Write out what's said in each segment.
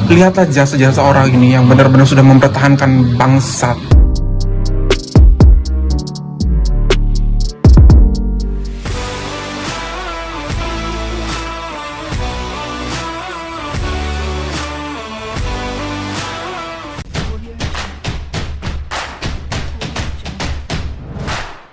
Lihatlah jasa-jasa orang ini yang benar-benar sudah mempertahankan bangsa.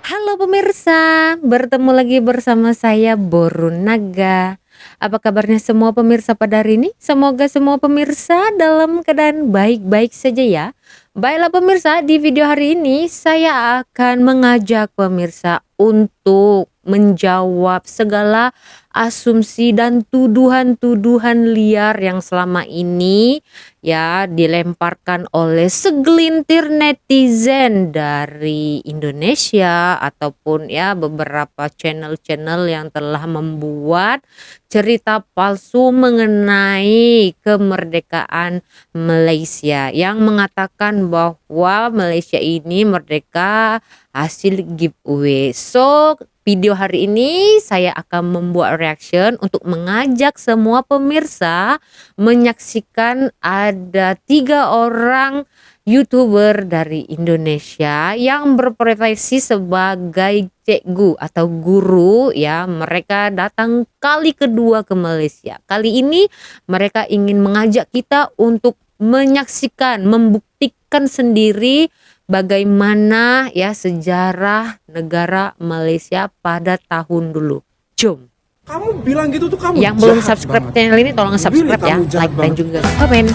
Halo pemirsa, bertemu lagi bersama saya Borunaga. Apa kabarnya semua pemirsa pada hari ini? Semoga semua pemirsa dalam keadaan baik-baik saja ya. Baiklah pemirsa, di video hari ini saya akan mengajak pemirsa untuk menjawab segala asumsi dan tuduhan-tuduhan liar yang selama ini ya dilemparkan oleh segelintir netizen dari Indonesia ataupun ya beberapa channel-channel yang telah membuat cerita palsu mengenai kemerdekaan Malaysia yang mengatakan bahwa Malaysia ini merdeka hasil giveaway. So video hari ini saya akan membuat reaction untuk mengajak semua pemirsa menyaksikan ada 3 orang YouTuber dari Indonesia yang berprofesi sebagai cikgu atau guru ya. Mereka datang kali kedua ke Malaysia. Kali ini mereka ingin mengajak kita untuk menyaksikan, membuktikan sendiri bagaimana ya sejarah negara Malaysia pada tahun dulu. Jom. Kamu bilang gitu tuh kamu Yang belum subscribe channel ini tolong subscribe ya, like dan juga komen.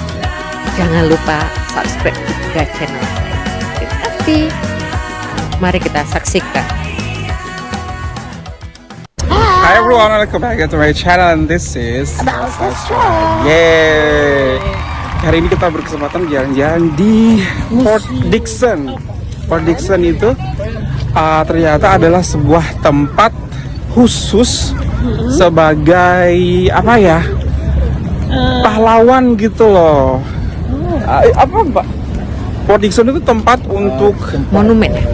Jangan lupa subscribe juga channel saya. Terima kasih. Mari kita saksikan. Hi everyone, welcome back to my channel and this is Yeay. Hari ini kita berkesempatan jalan-jalan di Port Dickson. Port Dickson itu ternyata adalah sebuah tempat khusus sebagai apa ya, pahlawan gitu loh. Apa Pak? Port Dickson itu tempat untuk Monumen ya?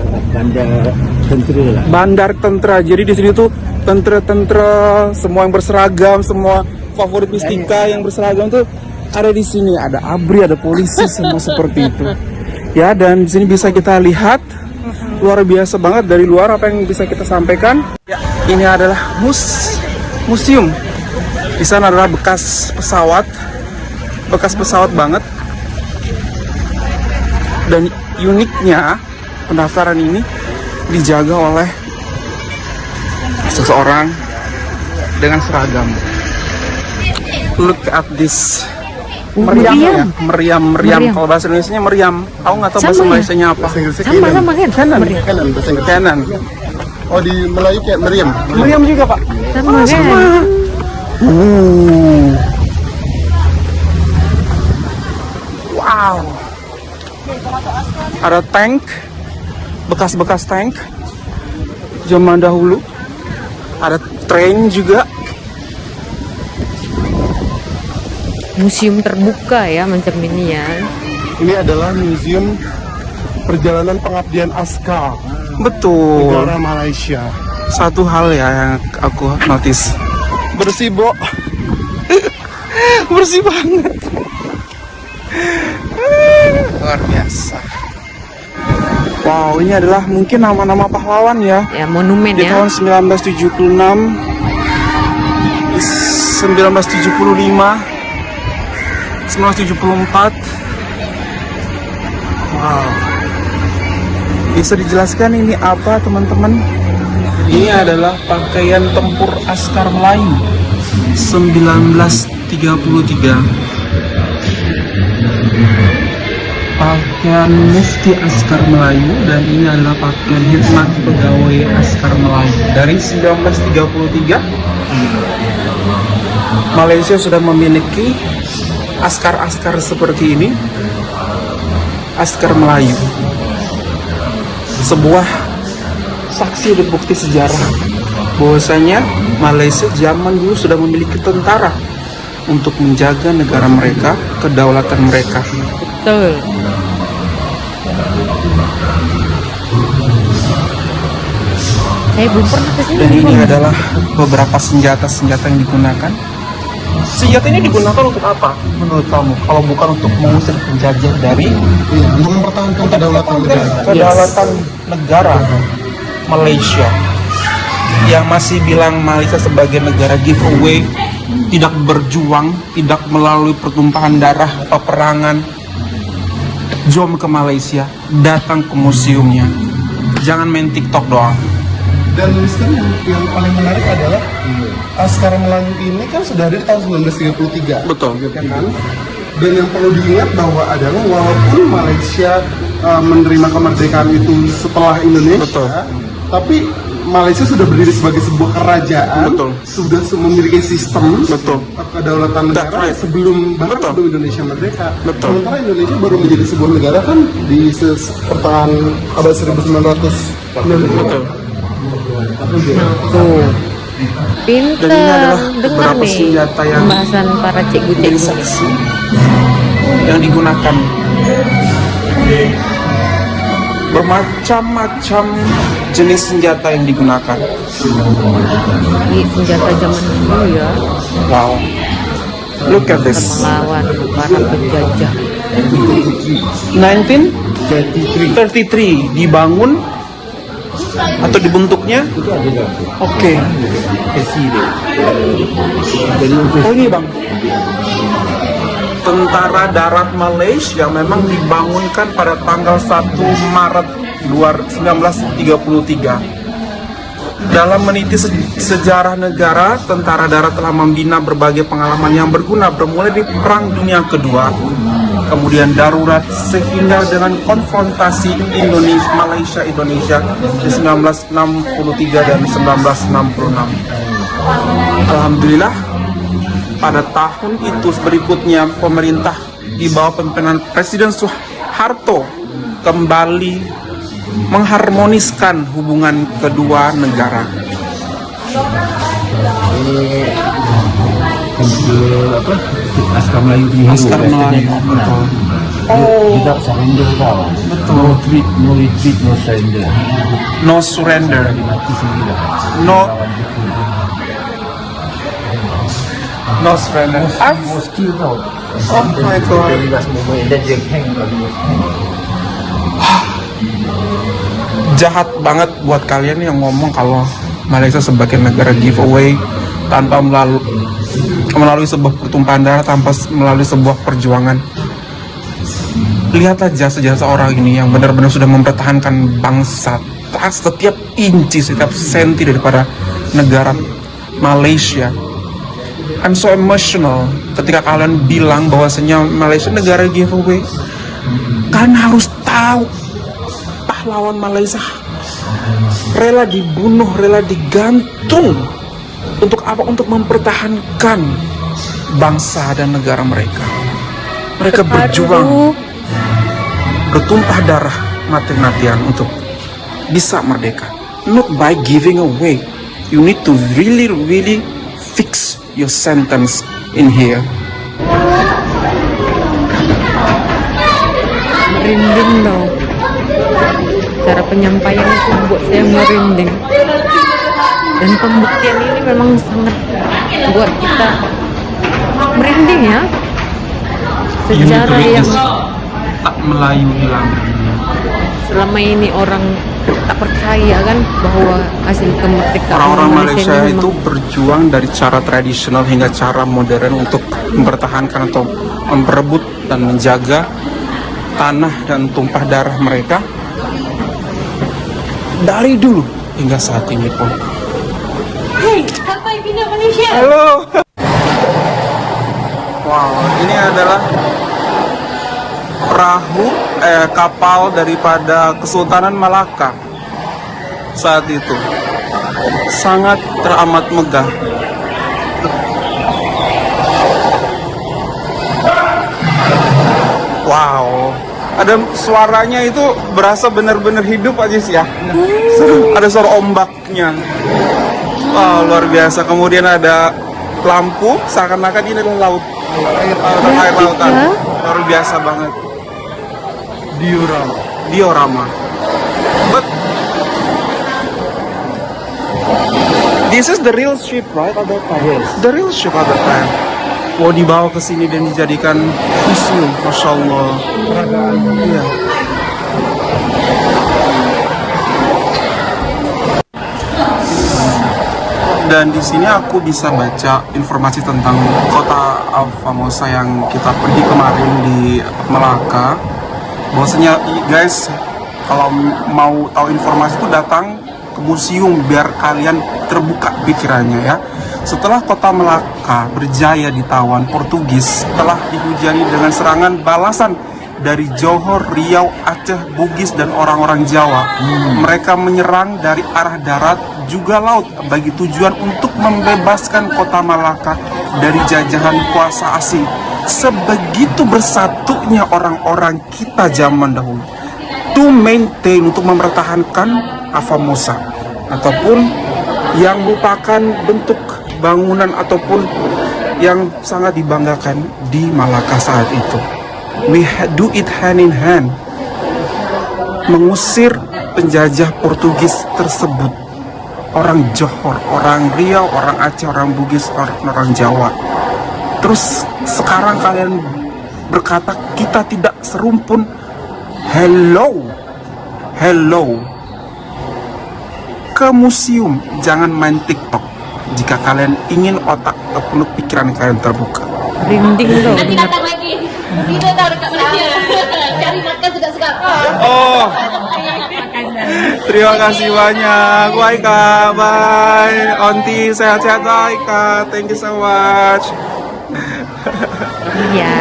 bandar tentara. Jadi di sini tuh tentara-tentara semua yang berseragam, semua favorit mistika yang berseragam tuh ada di sini. Ada ABRI, ada polisi, semua seperti itu. Ya, dan di sini bisa kita lihat luar biasa banget dari luar apa yang bisa kita sampaikan. Ya, ini adalah museum. Di sana adalah bekas pesawat banget. Dan uniknya pendaftaran ini dijaga oleh seseorang dengan seragam. Look at this. Meriam. Kalau bahasa Indonesia meriam. Tahu nggak tahu bahasa Malaysia-nya apa? Sama kan? Canon. Oh, di Melayu kayak meriam. Meriam juga Pak. Sama kan? Wow. Ada tank, bekas-bekas tank zaman dahulu. Ada train juga. Museum terbuka ya macam ini ya. Ini adalah museum perjalanan pengabdian askar Betul. negara Malaysia. Satu hal ya yang aku notice, bersih Bo. Bersih banget. Luar biasa. Wow, ini adalah mungkin nama-nama pahlawan ya. Ya monumen Di ya. tahun 1976, 1975, 1974. Wow. Bisa dijelaskan ini apa teman-teman? Ini adalah pakaian tempur Askar Melayu 1933. Pakaian Mufti Askar Melayu, dan ini adalah pakaian khidmat pegawai Askar Melayu. Dari 1933 Malaysia sudah memiliki askar-askar seperti ini. Askar Melayu, sebuah saksi dan bukti sejarah bahwasanya Malaysia zaman dulu sudah memiliki tentara untuk menjaga negara mereka, kedaulatan mereka. Betul. Saya belum pernah ke sini. Dan ini adalah beberapa senjata-senjata yang digunakan Senjata ini digunakan untuk apa menurut kamu? Kalau bukan untuk mengusir penjajah dari Iya, untuk mempertahankan kedaulatan negara. kedaulatan negara Malaysia yang masih bilang Malaysia sebagai negara giveaway, tidak berjuang, tidak melalui pertumpahan darah, peperangan. Jom ke Malaysia, datang ke museumnya, jangan main TikTok doang. Dan Mister yang paling menarik adalah Askara Melayu ini kan sudah ada di tahun 1933. Betul. Ya kan? Dan yang perlu diingat bahwa adalah walaupun Malaysia menerima kemerdekaan itu setelah Indonesia, Betul. tapi Malaysia sudah berdiri sebagai sebuah kerajaan, Betul. sudah memiliki sistem Betul. kedaulatan That's negara right. sebelum bahkan Betul. sebelum Indonesia merdeka. Betul. Sementara Indonesia baru menjadi sebuah negara kan di pertengahan abad 1900. Betul. Tuh. Pinter. Dan ini adalah Dengar beberapa nih senjata yang pembahasan para jadi cikgu-cikgu. saksi yang digunakan. Bermacam-macam jenis senjata yang digunakan. Ini senjata zaman dulu ya, Wow. Look at this. melawan para penjajah. 1933 dibangun atau dibentuknya. Oke. Oh ini bang. Tentara Darat Malaysia memang dibangunkan pada tanggal 1 Maret 1933. Dalam meniti sejarah negara, Tentara Darat telah membina berbagai pengalaman yang berguna bermulai di Perang Dunia Kedua, kemudian darurat sehingga dengan konfrontasi Malaysia-Indonesia di 1963 dan 1966. Alhamdulillah, pada tahun itu berikutnya pemerintah di bawah pimpinan Presiden Soeharto kembali mengharmoniskan hubungan kedua negara. Askar Melayu di Askar Melayu, betul. Oh, Tidak surrender tau. betul. No retreat, no surrender. No surrender, Mati sendiri lah. no surrender. Was killed tau. Oh my God. Very last moment, then dia hang lagi. Jahat banget buat kalian yang ngomong kalau Malaysia sebagai negara giveaway tanpa melalui sebuah pertumpahan darah, tanpa melalui sebuah perjuangan. Lihatlah jasa-jasa orang ini yang benar-benar sudah mempertahankan bangsa setiap inci, setiap senti daripada negara Malaysia. I'm so emotional ketika kalian bilang bahwasanya Malaysia negara giveaway. Kalian harus tahu pahlawan Malaysia rela dibunuh, rela digantung. Untuk apa? Untuk mempertahankan bangsa dan negara mereka. Mereka berjuang, bertumpah darah mati-matian untuk bisa merdeka. Not by giving away. You need to really fix your sentence in here. Merinding dong. Cara penyampaian itu membuat saya merinding. Dan pembuktian ini memang sangat buat kita merinding ya. Sejarah yang tak Melayu hilang. selama ini orang tak percaya kan bahwa hasil kemerdekaan Orang-orang Malaysia Malaysia ini itu memang berjuang dari cara tradisional hingga cara modern untuk mempertahankan atau memperebut dan menjaga tanah dan tumpah darah mereka dari dulu hingga saat ini pun. Hei, sampai pindah Malaysia. Halo. Wow, ini adalah perahu kapal daripada Kesultanan Malaka saat itu. Sangat teramat megah. Wow, ada suaranya itu berasa benar-benar hidup aja sih ya. Ada suara ombaknya. Wow, luar biasa. Kemudian ada lampu, seakan-akan ini adalah laut. Air lautan. Luar biasa banget. Diorama. But this is the real ship, right? At that time. Yes. The real ship at that time. mau dibawa ke sini dan dijadikan museum, masya Allah. Iya. Dan di sini aku bisa baca informasi tentang kota Formosa yang kita pergi kemarin di Melaka. Bahwasanya guys, kalau mau tahu informasi itu datang ke museum biar kalian terbuka pikirannya ya. Setelah kota Melaka berjaya ditawan Portugis, telah dihujani dengan serangan balasan dari Johor, Riau, Aceh, Bugis, dan orang-orang Jawa. Mereka menyerang dari arah darat juga laut bagi tujuan untuk membebaskan kota Melaka dari jajahan kuasa asing. Sebegitu bersatunya orang-orang kita zaman dahulu to maintain, untuk mempertahankan Formosa ataupun yang merupakan bentuk bangunan ataupun yang sangat dibanggakan di Malaka saat itu. We do it hand in hand, mengusir penjajah Portugis tersebut, orang Johor, orang Riau, orang Aceh, orang Bugis, orang Jawa. Terus sekarang kalian berkata kita tidak serumpun. Hello ke museum, jangan main TikTok jika kalian ingin otak penuh pikiran kalian terbuka. Rinding loh. Nanti datang lagi. Itu tahu dekat Malaysia. Cari makan suka-suka. Oh, terima kasih banyak. Bye Kak, bye. Onti sehat-sehat, bye Kak. Thank you so much. Iya.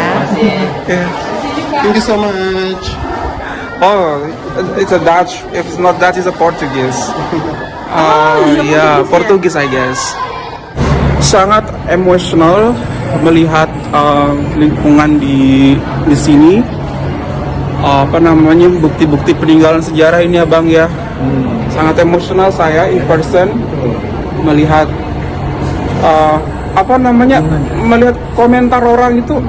Yeah. Thank you so much. Oh, it's a Dutch. If it's not Dutch, it's a Portuguese. Yeah, Portugis I guess. Sangat emosional melihat lingkungan di sini. Apa namanya, bukti-bukti peninggalan sejarah ini ya Bang ya. Sangat emosional saya in person melihat apa namanya, melihat komentar orang itu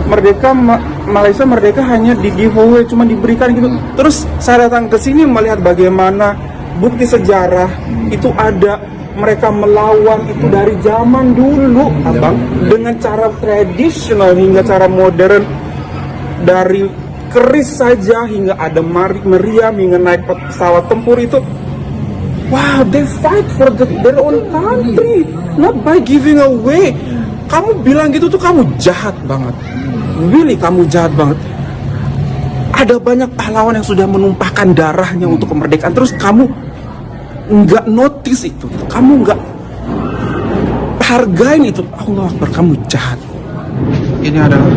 merdeka, Malaysia merdeka hanya di giveaway, cuma diberikan gitu. Terus saya datang ke sini melihat bagaimana bukti sejarah itu ada, mereka melawan itu dari zaman dulu Abang, dengan cara tradisional hingga cara modern, dari keris saja hingga ada meriam hingga naik pesawat tempur itu. Wow, they fight for their own country, not by giving away. Kamu bilang gitu tuh kamu jahat banget. Really, kamu jahat banget. Ada banyak pahlawan yang sudah menumpahkan darahnya untuk kemerdekaan, terus kamu nggak notice itu, kamu nggak hargain itu. Allah Akbar, kamu jahat. Ini adalah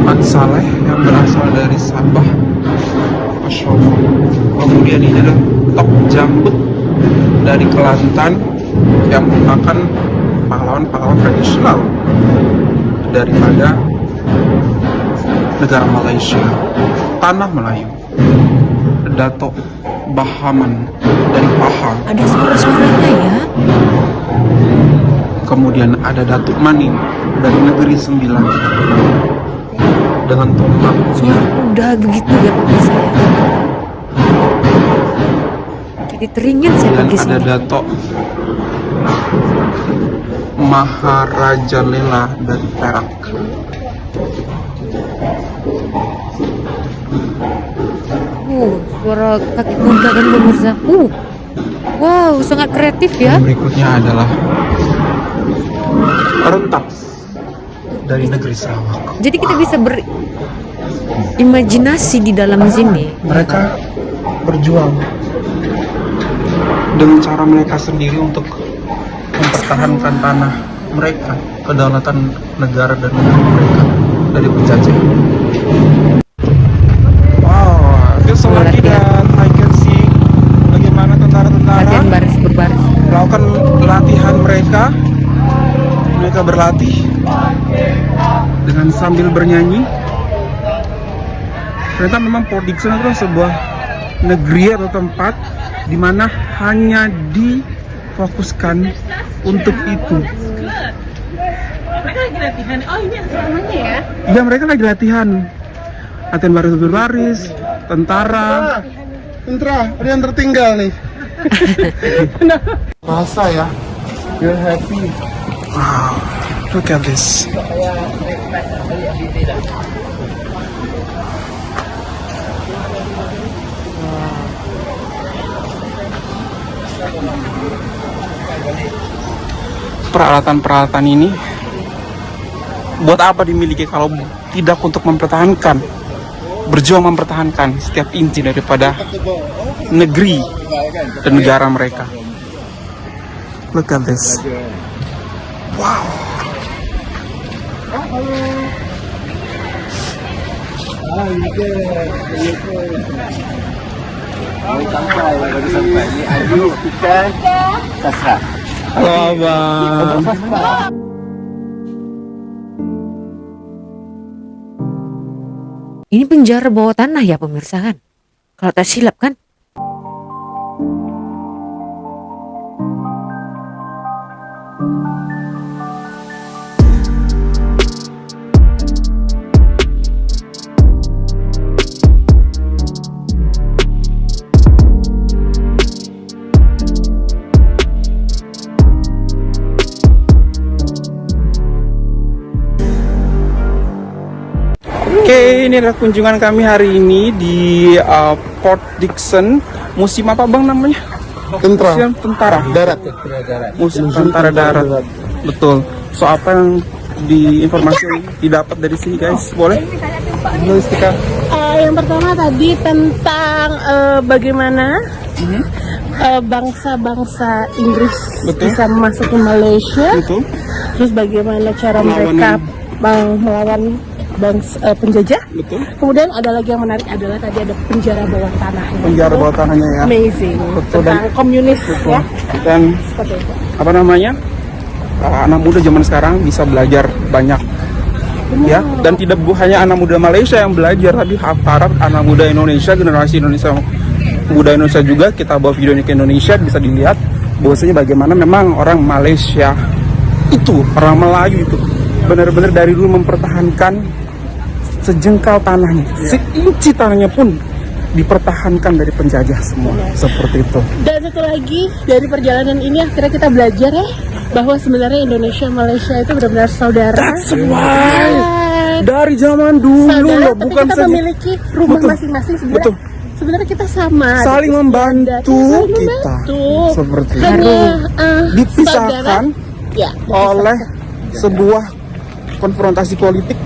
Mat Saleh yang berasal dari Sabah, Masya Allah. Kemudian ini adalah Tok Jambut dari Kelantan yang merupakan pahlawan-pahlawan tradisional daripada negara Malaysia, tanah Melayu. Dato Bahaman dari Pahang. Ada suara-suaranya ya. Kemudian ada Datuk Maning dari Negeri Sembilan dengan tombak. Suara kuda begitu ya Pak saya. Jadi teringin saya Dan pergi ada sini. Dato Maharaja Lela dari Perak. Suara kaki kuda kan pemirsa. Wow, sangat kreatif ya. Dan berikutnya adalah Rentap dari negeri Sarawak. Jadi kita bisa berimajinasi di dalam sini. Mereka berjuang dengan cara mereka sendiri untuk mempertahankan tanah mereka, kedaulatan negara dan negeri mereka dari penjajah. Wow, besok lagi dan I can see bagaimana tentara-tentara Latihan baris berbaris. melakukan latihan mereka. Mereka berlatih dengan sambil bernyanyi. Ternyata memang Port Dickson adalah sebuah negeri atau tempat di mana hanya difokuskan untuk itu. Mereka lagi latihan. Oh, ini semuanya ya? Ya, mereka lagi latihan. Latihan baris berbaris, tentara. Intra, ada yang tertinggal nih. Rasa ya, you're happy. Wow. Look at this. Peralatan-peralatan ini buat apa dimiliki kalau tidak untuk mempertahankan, berjuang mempertahankan setiap inci daripada negeri dan negara mereka. Look at this. Wow. Halo abang. Ini penjara bawah tanah ya pemirsa kan? Kalau tak silap kan? Oke, ini adalah kunjungan kami hari ini di Port Dickson. Museum apa bang namanya? Museum Tentara Darat. Museum Tentara Darat. Betul. So apa yang informasi yang didapat dari sini guys? Boleh? Logistika. Yang pertama tadi tentang bagaimana bangsa-bangsa Inggris Betul. bisa masuk ke Malaysia. Betul. Terus bagaimana cara Melawan mereka melawan penjajah. Betul. Kemudian ada lagi yang menarik adalah tadi ada penjara bawah tanah. Penjara bawah tanahnya ya. Amazing. Betul, Tentang komunis ya. Dan Seperti itu. apa namanya? Anak muda zaman sekarang bisa belajar banyak. Ya, dan tidak hanya anak muda Malaysia yang belajar, tapi harap anak muda Indonesia, generasi Indonesia, muda Indonesia juga, kita bawa video ini ke Indonesia, bisa dilihat bahwasanya bagaimana memang orang Malaysia itu, orang Melayu itu benar-benar dari dulu mempertahankan sejengkal tanahnya, seinci tanahnya pun dipertahankan dari penjajah semua, seperti itu. Dan satu lagi dari perjalanan ini akhirnya kita belajar ya bahwa sebenarnya Indonesia Malaysia itu benar-benar saudara. That's why. Dari zaman dulu Saudara, loh, tapi bukan kita saja memiliki rumah Betul. masing-masing sebenarnya. Betul. Sebenarnya kita sama. Saling Gitu, membantu saling kita. membantu. Seperti itu. Hanya Dipisahkan ya, oleh sebuah konfrontasi politik,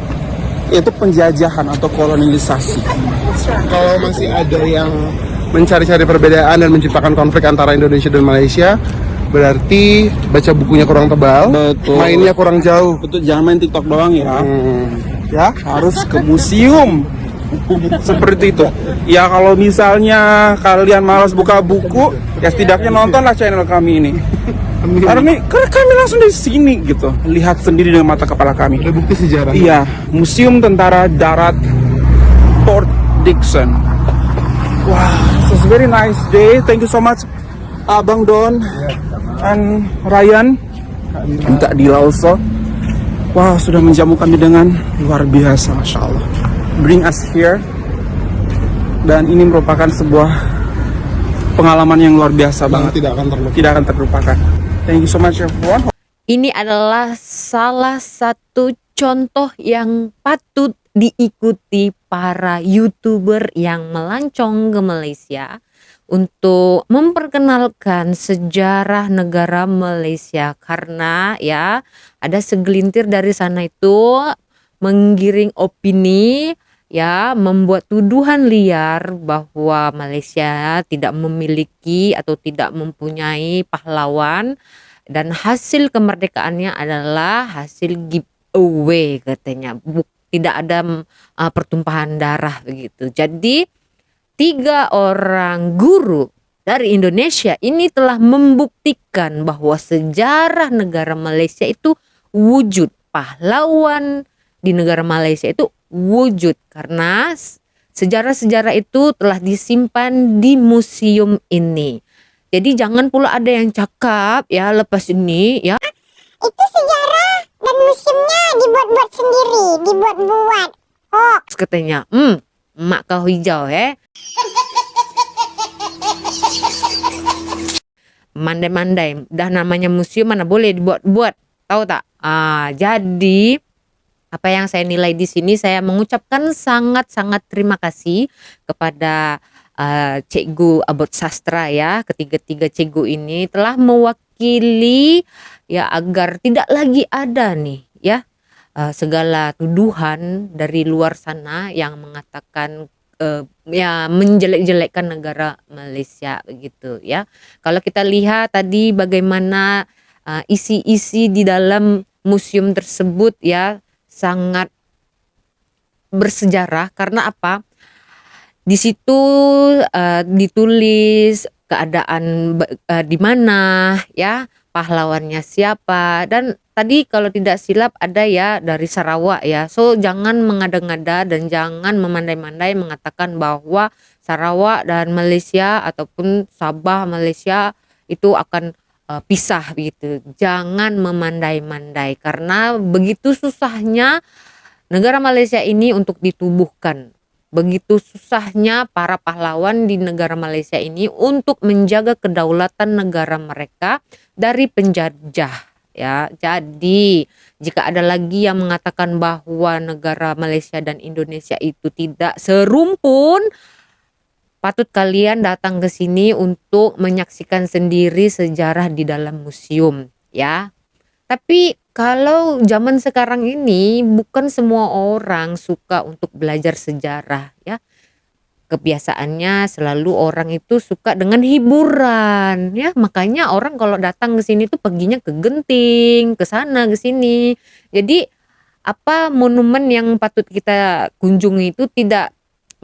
yaitu penjajahan atau kolonialisasi. Kalau masih ada yang mencari-cari perbedaan dan menciptakan konflik antara Indonesia dan Malaysia, berarti baca bukunya kurang tebal, Betul. mainnya kurang jauh. Betul, jangan main TikTok doang ya. Ya, harus ke museum. Seperti itu. Ya kalau misalnya kalian malas buka buku, ya setidaknya nontonlah channel kami ini. Karena kami langsung di sini gitu, lihat sendiri dengan mata kepala kami. Ada bukti sejarah. Iya, Museum Tentara Darat Port Dickson. Wow, it's a very nice day. Thank you so much, Abang Don and Ryan. Minta Dila also. Wow, sudah menjamu kami dengan luar biasa, Masya Allah. Bring us here. Dan ini merupakan sebuah pengalaman yang luar biasa banget. Tidak akan terlupakan. Tidak akan terlupakan. Thank you so much everyone. Ini adalah salah satu contoh yang patut diikuti para YouTuber yang melancong ke Malaysia untuk memperkenalkan sejarah negara Malaysia, karena ya ada segelintir dari sana itu menggiring opini, ya membuat tuduhan liar bahwa Malaysia tidak memiliki atau tidak mempunyai pahlawan dan hasil kemerdekaannya adalah hasil giveaway katanya, tidak ada pertumpahan darah begitu. Jadi 3 orang guru dari Indonesia ini telah membuktikan bahwa sejarah negara Malaysia itu wujud, pahlawan di negara Malaysia itu wujud, karena sejarah-sejarah itu telah disimpan di museum ini. Jadi jangan pula ada yang cakap ya lepas ini ya, Itu sejarah dan museumnya dibuat-buat sendiri, dibuat-buat. Hoax. katanya emak kau hijau mandai-mandai, dah namanya museum mana boleh dibuat-buat. Tahu tak? Jadi apa yang saya nilai di sini, saya mengucapkan sangat-sangat terima kasih kepada Cikgu Abot Sastra ya. Ketiga-tiga cikgu ini telah mewakili ya agar tidak lagi ada nih ya segala tuduhan dari luar sana yang mengatakan ya menjelek-jelekkan negara Malaysia begitu ya. Kalau kita lihat tadi bagaimana isi-isi di dalam museum tersebut ya sangat bersejarah. Karena apa? Di situ ditulis keadaan di mana ya, pahlawannya siapa, dan tadi kalau tidak silap ada ya dari Sarawak ya. So jangan mengada-ngada dan jangan memandai-mandai mengatakan bahwa Sarawak dan Malaysia ataupun Sabah Malaysia itu akan pisah begitu. Jangan memandai-mandai karena begitu susahnya negara Malaysia ini untuk ditubuhkan. Begitu susahnya para pahlawan di negara Malaysia ini untuk menjaga kedaulatan negara mereka dari penjajah ya. Jadi jika ada lagi yang mengatakan bahwa negara Malaysia dan Indonesia itu tidak serumpun, patut kalian datang ke sini untuk menyaksikan sendiri sejarah di dalam museum ya. Tapi kalau zaman sekarang ini bukan semua orang suka untuk belajar sejarah ya. Kebiasaannya selalu orang itu suka dengan hiburan ya. Makanya orang kalau datang ke sini tuh perginya ke Genting, ke sana ke sini. Jadi apa monumen yang patut kita kunjungi itu tidak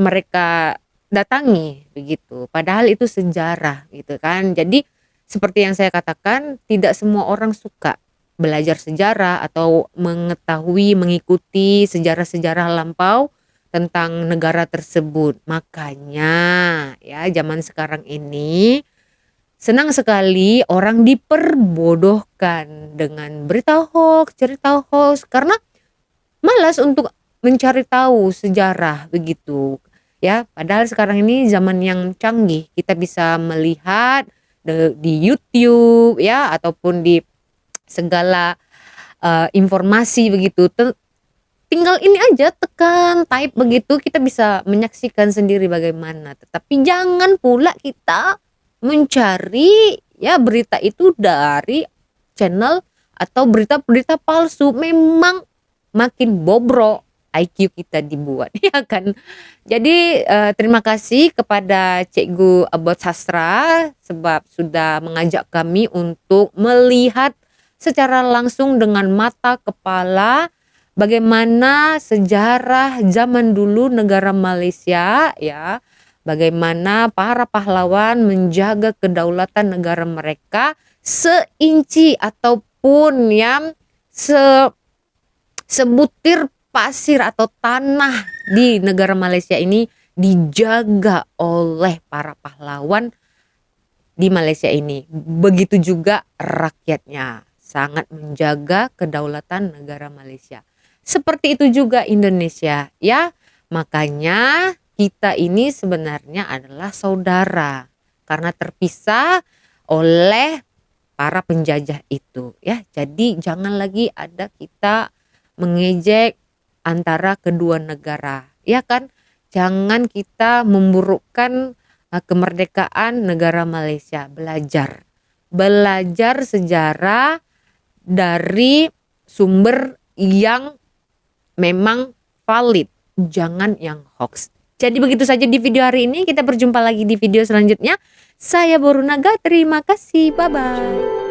mereka datangi begitu. Padahal itu sejarah gitu kan. Jadi seperti yang saya katakan, tidak semua orang suka belajar sejarah atau mengetahui, mengikuti sejarah-sejarah lampau tentang negara tersebut. Makanya ya zaman sekarang ini senang sekali orang diperbodohkan dengan berita hoax, cerita hoax, karena malas untuk mencari tahu sejarah begitu. Ya, padahal sekarang ini zaman yang canggih, kita bisa melihat di YouTube ya ataupun di segala informasi begitu. Tinggal ini aja tekan type begitu, kita bisa menyaksikan sendiri bagaimana. Tetapi jangan pula kita mencari ya berita itu dari channel atau berita-berita palsu. Memang makin bobrok IQ kita dibuat ya kan. Jadi terima kasih kepada Cikgu Abot Sastra sebab sudah mengajak kami untuk melihat secara langsung dengan mata kepala bagaimana sejarah zaman dulu negara Malaysia ya. Bagaimana para pahlawan menjaga kedaulatan negara mereka seinci ataupun yang sebutir pasir atau tanah di negara Malaysia ini dijaga oleh para pahlawan di Malaysia ini. Begitu juga rakyatnya sangat menjaga kedaulatan negara Malaysia. Seperti itu juga Indonesia ya. Makanya kita ini sebenarnya adalah saudara karena terpisah oleh para penjajah itu ya. Jadi jangan lagi ada kita mengejek antara kedua negara ya kan. Jangan kita memburukkan kemerdekaan negara Malaysia. Belajar sejarah dari sumber yang memang valid, jangan yang hoax. Jadi begitu saja di video hari ini, kita berjumpa lagi di video selanjutnya. Saya Borunaga, terima kasih, bye bye.